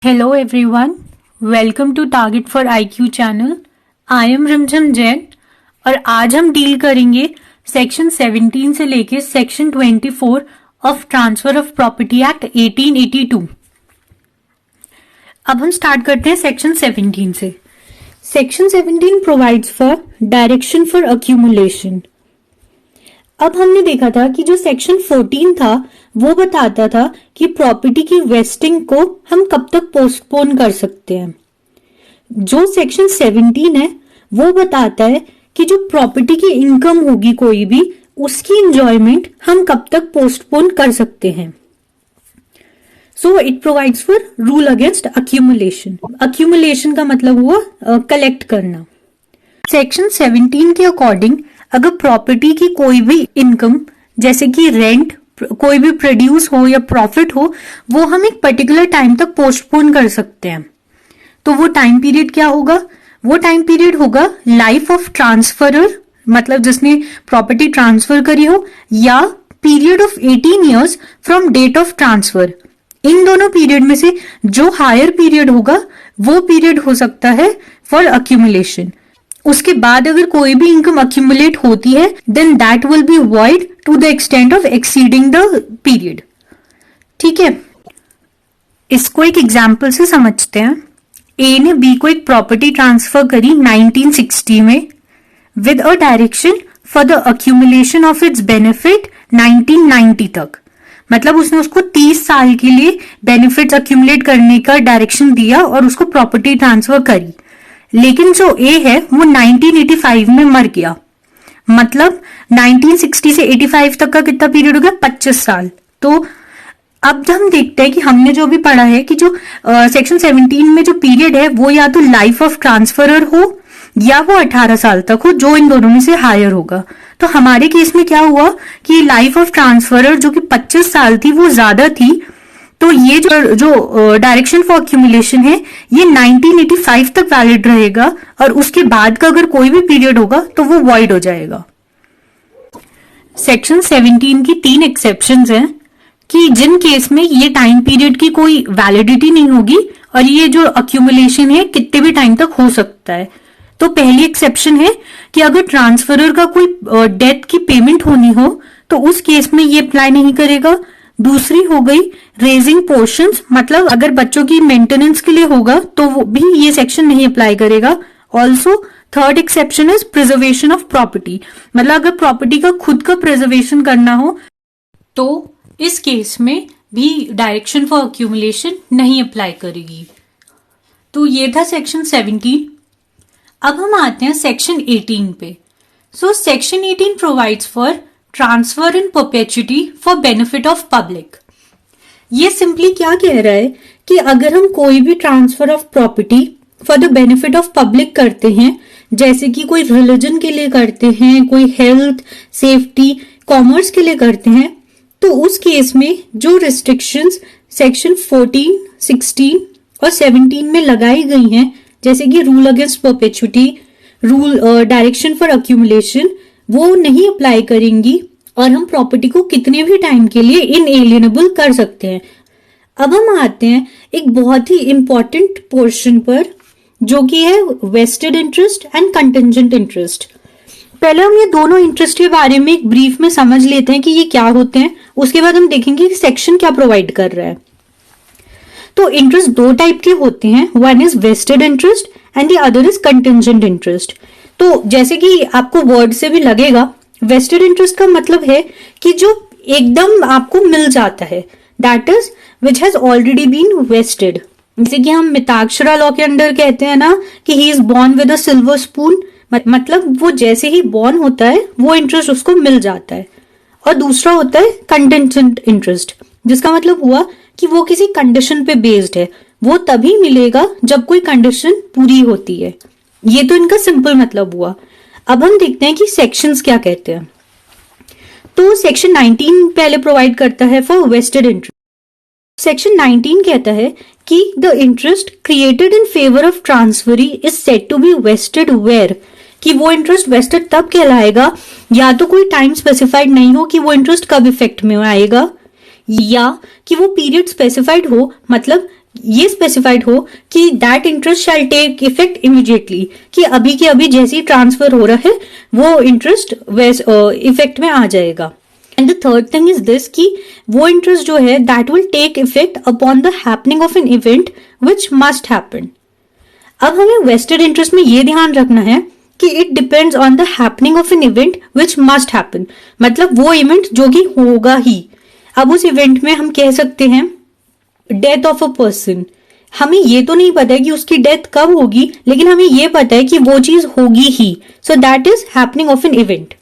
Hello everyone, welcome to Target for IQ channel. I am रिमझिम जैन और आज हम डील करेंगे सेक्शन 17 से लेके section 24 of transfer of property act 1882। अब हम स्टार्ट करते हैं सेक्शन 17 से। Section 17 provides for direction for accumulation. अब हमने देखा था कि जो सेक्शन 14 था वो बताता था कि प्रॉपर्टी की वेस्टिंग को हम कब तक पोस्टपोन कर सकते हैं। जो सेक्शन 17 है वो बताता है कि जो प्रॉपर्टी की इनकम होगी कोई भी, उसकी एंजॉयमेंट हम कब तक पोस्टपोन कर सकते हैं। So it provides for rule against accumulation. Accumulation का मतलब हुआ कलेक्ट करना। सेक्शन 17 के अकॉर्डिंग अगर प्रॉपर्टी की कोई भी इनकम जैसे कि रेंट कोई भी प्रोड्यूस हो या प्रॉफिट हो, वो हम एक पर्टिकुलर टाइम तक पोस्टपोन कर सकते हैं। तो वो टाइम पीरियड क्या होगा? वो टाइम पीरियड होगा लाइफ ऑफ ट्रांसफरर, मतलब जिसने प्रॉपर्टी ट्रांसफर करी हो, या period of 18 years from date of transfer. इन दोनों पीरियड में से जो हायर पीरियड होगा वो पीरियड हो सकता है फॉर अक्यूमुलेशन। उसके बाद अगर कोई भी इनकम अक्यूमुलेट होती है then that will be void to the extent of exceeding the period. ठीक है, इसको एक एग्जाम्पल से समझते हैं। ए ने बी को एक प्रॉपर्टी ट्रांसफर करी 1960 में with a direction for the accumulation of its benefit 1990 तक। मतलब उसने उसको 30 साल के लिए बेनिफिट्स अक्यूमुलेट करने का डायरेक्शन दिया और उसको प्रॉपर्टी ट्रांसफर करी। लेकिन जो ए है वो 1985 में मर गया। मतलब 1960 से 85 तक का कितना पीरियड हो गया? 25 साल। तो अब हम देखते हैं कि हमने जो भी पढ़ा है कि जो सेक्शन 17 में जो पीरियड है वो या तो लाइफ ऑफ ट्रांसफरर हो या वो 18 साल तक हो, जो इन दोनों में से हायर होगा। तो हमारे केस में क्या हुआ कि लाइफ ऑफ ट्रांसफरर जो कि 25 साल थी वो ज्यादा थी। तो ये जो डायरेक्शन फॉर अक्यूमुलेशन है ये 1985 तक वैलिड रहेगा और उसके बाद का अगर कोई भी पीरियड होगा तो वो वॉइड हो जाएगा। सेक्शन 17 की 3 एक्सेप्शंस हैं कि जिन केस में ये टाइम पीरियड की कोई वैलिडिटी नहीं होगी और ये जो अक्यूमुलेशन है कितने भी टाइम तक हो सकता है। तो पहली एक्सेप्शन है कि अगर ट्रांसफरर का कोई डेथ की पेमेंट होनी हो तो उस केस में ये अप्लाई नहीं करेगा। दूसरी हो गई रेजिंग पोर्शंस, मतलब अगर बच्चों की मेंटेनेंस के लिए होगा तो वो भी ये सेक्शन नहीं अप्लाई करेगा। Also third exception is preservation of property, मतलब अगर प्रॉपर्टी का खुद का प्रिजर्वेशन करना हो तो इस केस में भी डायरेक्शन फॉर अक्यूमुलेशन नहीं अप्लाई करेगी। तो ये था सेक्शन 17। अब हम आते हैं सेक्शन 18 पे। So section 18 provides for transfer in perpetuity for benefit of public. ये सिंपली क्या कह रहा है कि अगर हम कोई भी transfer of property for the benefit of public करते हैं, जैसे कि कोई रिलीजन के लिए करते हैं, कोई हेल्थ, सेफ्टी, कॉमर्स के लिए करते हैं, तो उस केस में जो रिस्ट्रिक्शंस सेक्शन 14, 16 और 17 में लगाई गई हैं, जैसे कि rule against perpetuity, rule direction for accumulation, वो नहीं अप्लाई करेंगी और हम प्रॉपर्टी को कितने भी टाइम के लिए इनएलिएनेबल कर सकते हैं। अब हम आते हैं एक बहुत ही इंपॉर्टेंट पोर्शन पर जो कि है vested interest and contingent interest. पहले हम ये दोनों इंटरेस्ट के बारे में एक ब्रीफ में समझ लेते हैं कि ये क्या होते हैं, उसके बाद हम देखेंगे कि सेक्शन क्या प्रोवाइड कर रहा है। तो इंटरेस्ट दो टाइप के होते हैं, one is vested interest and the other is contingent interest. तो जैसे कि आपको वर्ड से भी लगेगा, वेस्टेड इंटरेस्ट का मतलब है कि जो एकदम आपको मिल जाता है, that is which has already been vested. जैसे कि हम मिताक्षरा लॉ के अंडर कहते हैं ना कि ही is born with a silver spoon, मतलब वो जैसे ही बॉर्न होता है वो इंटरेस्ट उसको मिल जाता है। और दूसरा होता है कंटिंजेंट इंटरेस्ट, जिसका मतलब हुआ कि वो किसी कंडीशन पे बेस्ड है, वो तभी मिलेगा जब कोई कंडीशन पूरी होती है। ये तो इनका सिंपल मतलब हुआ। अब हम देखते हैं कि सेक्शंस क्या कहते हैं। तो सेक्शन 19 पहले प्रोवाइड करता है फॉर वेस्टेड इंटरेस्ट। सेक्शन 19 कहता है कि the interest created in favour of transferee is said to be vested where, कि वो इंटरेस्ट वेस्टेड तब कहलाएगा या तो कोई टाइम स्पेसिफाइड नहीं हो कि वो इंटरेस्ट कब इफेक्ट में आएगा, या कि वो पीरियड स्पेसिफाइड हो, मतलब ये स्पेसिफाइड हो कि that interest shall take effect immediately, कि अभी के अभी जैसे ही ट्रांसफर हो रहा है वो इंटरेस्ट इफेक्ट में आ जाएगा। And the third thing is this कि वो इंटरेस्ट जो है that will take effect upon the happening of an event which must happen. अब हमें वेस्टेड इंटरेस्ट में ये ध्यान रखना है कि it depends on the happening of an event which must happen, मतलब वो इवेंट जो कि होगा ही। अब उस इवेंट में हम कह सकते हैं डेथ ऑफ अ पर्सन, हमें ये तो नहीं पता है कि उसकी डेथ कब होगी, लेकिन हमें ये पता है कि वो चीज होगी ही, so that is happening of an event.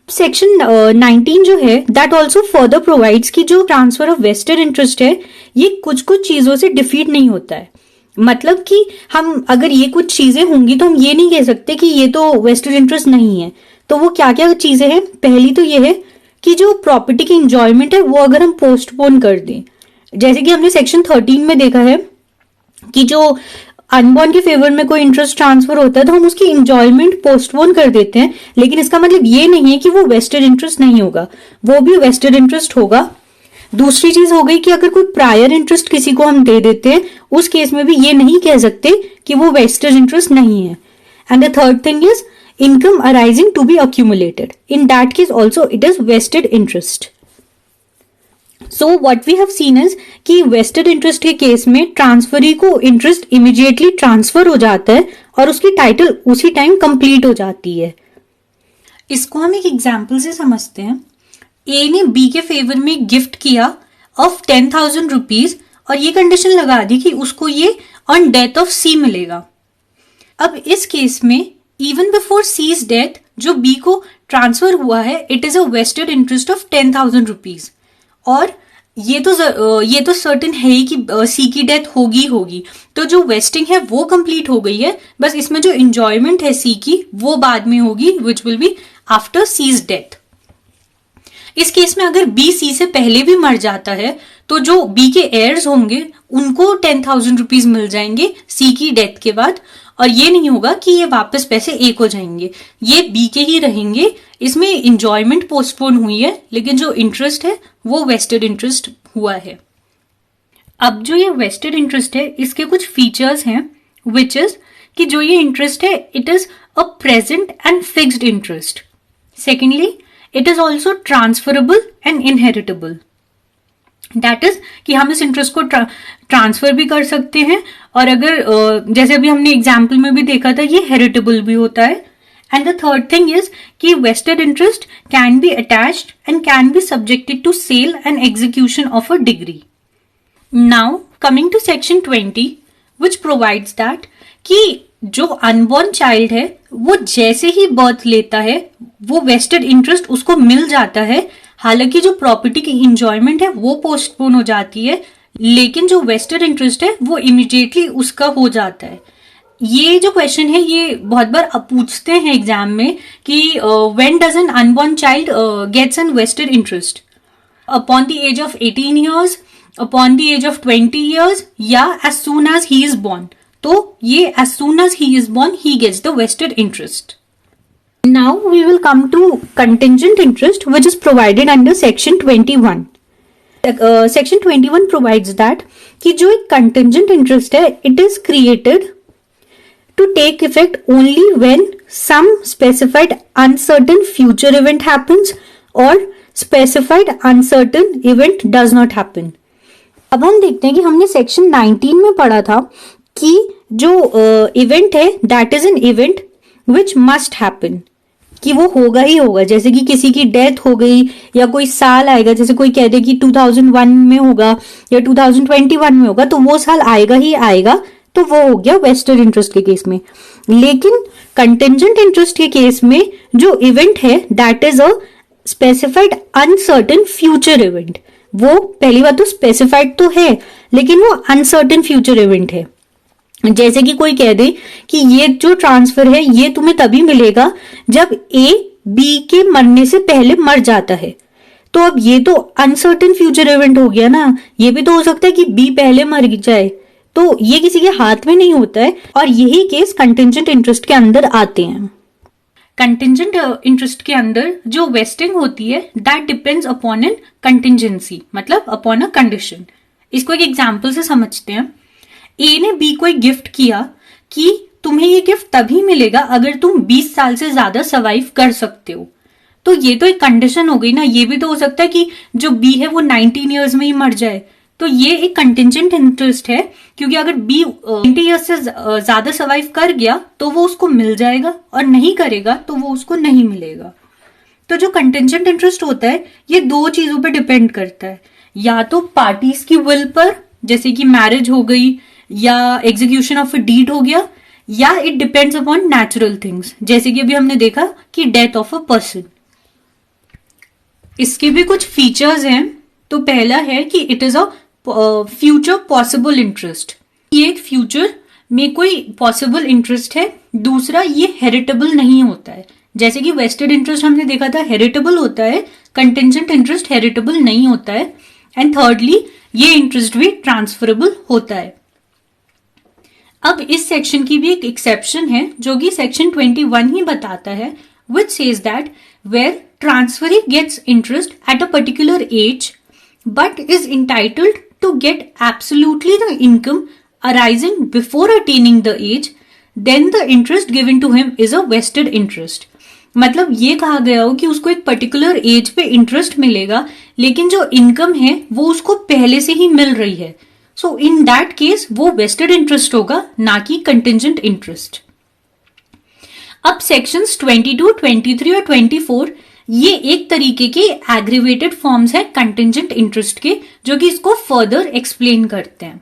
Section 19 जो है दैट ऑल्सो फर्दर प्रोवाइड्स कि जो ट्रांसफर ऑफ वेस्टेड इंटरेस्ट है ये कुछ कुछ चीजों से डिफीट नहीं होता है। मतलब कि हम अगर ये कुछ चीजें होंगी तो हम ये नहीं कह सकते कि ये तो वेस्टेड इंटरेस्ट नहीं है। तो वो क्या क्या चीजें हैं, पहली तो ये है कि जो प्रॉपर्टी की इंजॉयमेंट है वो अगर हम पोस्टपोन कर दें, जैसे कि हमने सेक्शन 13 में देखा है कि जो अनबॉर्न के फेवर में कोई इंटरेस्ट ट्रांसफर होता है तो हम उसकी इंजॉयमेंट पोस्टपोन कर देते हैं, लेकिन इसका मतलब ये नहीं है कि वो वेस्टेड इंटरेस्ट नहीं होगा, वो भी वेस्टेड इंटरेस्ट होगा। दूसरी चीज हो गई कि अगर कोई प्रायर इंटरेस्ट किसी को हम दे देते हैं उस केस में भी ये नहीं कह सकते कि वो वेस्टेड इंटरेस्ट नहीं है। And the third thing is income arising to be accumulated, in that case also it is vested interest. So what we have seen is कि वेस्टेड इंटरेस्ट के केस में ट्रांसफरी को इंटरेस्ट इमीडिएटली ट्रांसफर हो जाता है और उसकी title उसी टाइम कंप्लीट हो जाती है। इसको हम एक एग्जाम्पल से समझते हैं। ए ने बी के फेवर में गिफ्ट किया ऑफ 10,000 रुपीज और ये कंडीशन लगा दी कि उसको ये ऑन डेथ ऑफ सी मिलेगा। अब इस केस में इवन बिफोर सीज डेथ जो बी को ट्रांसफर हुआ है it is a vested interest of 10,000 rupees, और ये तो सर्टेन है ही कि सी की डेथ होगी, तो जो वेस्टिंग है वो कंप्लीट हो गई है, बस इसमें जो इंजॉयमेंट है सी की वो बाद में होगी which will be after C's death. इस केस में अगर बी सी से पहले भी मर जाता है तो जो बी के एयर्स होंगे उनको 10,000 रुपीज मिल जाएंगे सी की डेथ के बाद, और ये नहीं होगा कि ये वापस पैसे एक हो जाएंगे, ये बी के ही रहेंगे। इसमें इंजॉयमेंट पोस्टपोन हुई है लेकिन जो इंटरेस्ट है वो वेस्टेड इंटरेस्ट हुआ है। अब जो ये वेस्टेड इंटरेस्ट है इसके कुछ फीचर्स हैं विच इज कि जो ये इंटरेस्ट है it is a present and fixed interest. Secondly it is also transferable and inheritable, that is कि हम इस इंटरेस्ट को ट्रांसफर भी कर सकते हैं, और अगर जैसे अभी हमने एग्जाम्पल में भी देखा था ये हेरिटेबल भी होता है। And the third thing is कि vested interest can be attached and can be subjected to sale and execution of a degree. Now coming to section 20 which provides that कि जो अनबॉर्न चाइल्ड है वो जैसे ही birth लेता है वो vested interest उसको मिल जाता है, हालांकि जो प्रॉपर्टी की इंजॉयमेंट है वो पोस्टपोन हो जाती है, लेकिन जो वेस्टेड इंटरेस्ट है वो इमीडिएटली उसका हो जाता है। ये जो क्वेश्चन है ये बहुत बार पूछते हैं एग्जाम में कि when does an unborn child gets an vested interest, upon the age of 18 years, upon the age of 20 years, या as soon as he is born. तो ये as soon as he is born he gets the vested interest. Now we will come to contingent interest which is provided under section 21. Section 21 provides that कि जो एक contingent interest है it is created to take effect only when some specified uncertain future event happens or specified uncertain event does not happen. अब हम देखते हैं कि हमने section 19 में पढ़ा था कि जो event है that is an event which must happen, कि वो होगा ही होगा। जैसे कि किसी की डेथ हो गई या कोई साल आएगा, जैसे कोई कह दे कि 2001 में होगा या 2021 में होगा, तो वो साल आएगा ही आएगा, तो वो हो गया वेस्टेड इंटरेस्ट के केस में। लेकिन कंटिंजेंट इंटरेस्ट के केस में जो इवेंट है that is a specified uncertain future event. वो पहली बात तो स्पेसिफाइड तो है लेकिन वो अनसर्टेन फ्यूचर इवेंट है। जैसे कि कोई कह दे कि ये जो ट्रांसफर है ये तुम्हें तभी मिलेगा जब ए बी के मरने से पहले मर जाता है, तो अब ये तो अनसर्टेन फ्यूचर इवेंट हो गया ना। ये भी तो हो सकता है कि बी पहले मर जाए, तो ये किसी के हाथ में नहीं होता है, और यही केस कंटिंजेंट इंटरेस्ट के अंदर आते हैं। कंटिंजेंट इंटरेस्ट के अंदर जो वेस्टिंग होती है that depends upon an contingency, मतलब अपॉन अ कंडीशन। इसको एक एग्जाम्पल से समझते हैं। ए ने बी को एक गिफ्ट किया कि तुम्हें ये गिफ्ट तभी मिलेगा अगर तुम 20 साल से ज्यादा सर्वाइव कर सकते हो। तो ये तो एक कंडीशन हो गई ना। ये भी तो हो सकता है कि जो बी है वो 19 ईयर्स में ही मर जाए। तो ये एक कंटिजेंट इंटरेस्ट है, क्योंकि अगर बी 20 ईयर्स से ज्यादा सर्वाइव कर गया तो वो उसको मिल जाएगा, और नहीं करेगा तो वो उसको नहीं मिलेगा। तो जो कंटिजेंट इंटरेस्ट होता है ये दो चीजों पर डिपेंड करता है, या तो पार्टीज की विल पर, जैसे कि मैरिज हो गई या एग्जीक्यूशन ऑफ अ डीड हो गया, या it depends upon natural things, जैसे कि अभी हमने देखा कि डेथ ऑफ अ पर्सन। इसके भी कुछ फीचर्स हैं। तो पहला है कि it is a future possible interest, ये एक फ्यूचर में कोई पॉसिबल इंटरेस्ट है। दूसरा, ये हेरिटेबल नहीं होता है, जैसे कि वेस्टेड इंटरेस्ट हमने देखा था हेरिटेबल होता है, कंटिजेंट इंटरेस्ट हेरिटेबल नहीं होता है। एंड थर्डली, ये इंटरेस्ट भी ट्रांसफरेबल होता है। अब इस सेक्शन की भी एक एक्सेप्शन है जो कि सेक्शन 21 ही बताता है, which says that where transferee gets interest at a particular age but is entitled to get absolutely the income arising before attaining the age, then the interest given to him is a vested interest। मतलब ये कहा गया हो कि उसको एक particular age पे interest मिलेगा, लेकिन जो इनकम है वो उसको पहले से ही मिल रही है। सो इन दैट केस वो वेस्टेड इंटरेस्ट होगा, ना कि कंटिजेंट इंटरेस्ट। अब सेक्शंस 22, 23 और 24 ये एक तरीके के एग्रीवेटेड फॉर्म्स है कंटिजेंट इंटरेस्ट के, जो कि इसको फर्दर एक्सप्लेन करते हैं।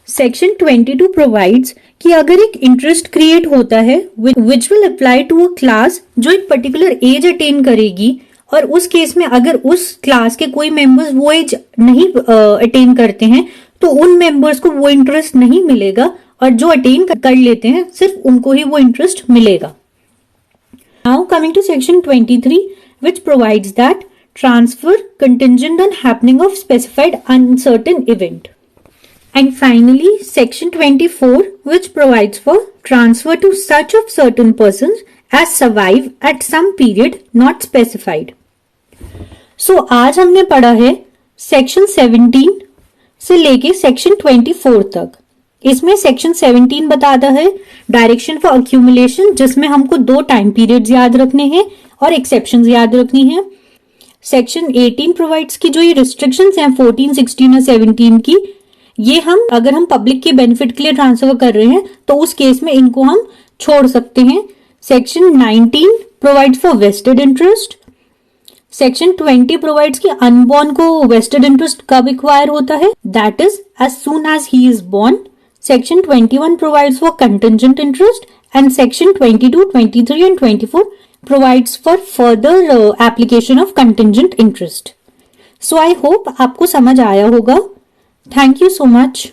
सेक्शन 22 प्रोवाइड्स कि अगर एक इंटरेस्ट क्रिएट होता है which will apply to a class जो एक पर्टिकुलर एज अटेन करेगी, और उस केस में अगर उस क्लास के कोई मेंबर्स वो एज नहीं अटेन करते हैं तो उन मेंबर्स को वो इंटरेस्ट नहीं मिलेगा, और जो अटेन कर लेते हैं सिर्फ उनको ही वो इंटरेस्ट मिलेगा। Now coming to section 23 which provides that transfer contingent on happening of specified uncertain event. And finally, section 24 which provides for transfer to such of certain persons as survive at some period not specified. So आज हमने पढ़ा है section 17 से लेके section 24 तक। इसमें section 17 बताता है डायरेक्शन फॉर अक्यूमुलेशन, जिसमें हमको 2 टाइम पीरियड्स याद रखने हैं और एक्सेप्शंस याद रखनी है। सेक्शन 18 प्रोवाइड्स की जो ये रिस्ट्रिक्शंस हैं 14, 16 और 17 की, ये हम अगर हम पब्लिक के बेनिफिट के लिए ट्रांसफर कर रहे हैं तो उस केस में इनको हम छोड़ सकते हैं। Section 19 provides for vested interest. Section 20 provides कि अनबॉर्न को वेस्टेड इंटरेस्ट कब एक्वायर होता है, that is as soon as he is born. Section 21 provides for contingent interest, and section 22, 23 and 24 provides for further application of contingent interest. So I hope आपको समझ आया होगा। Thank you so much.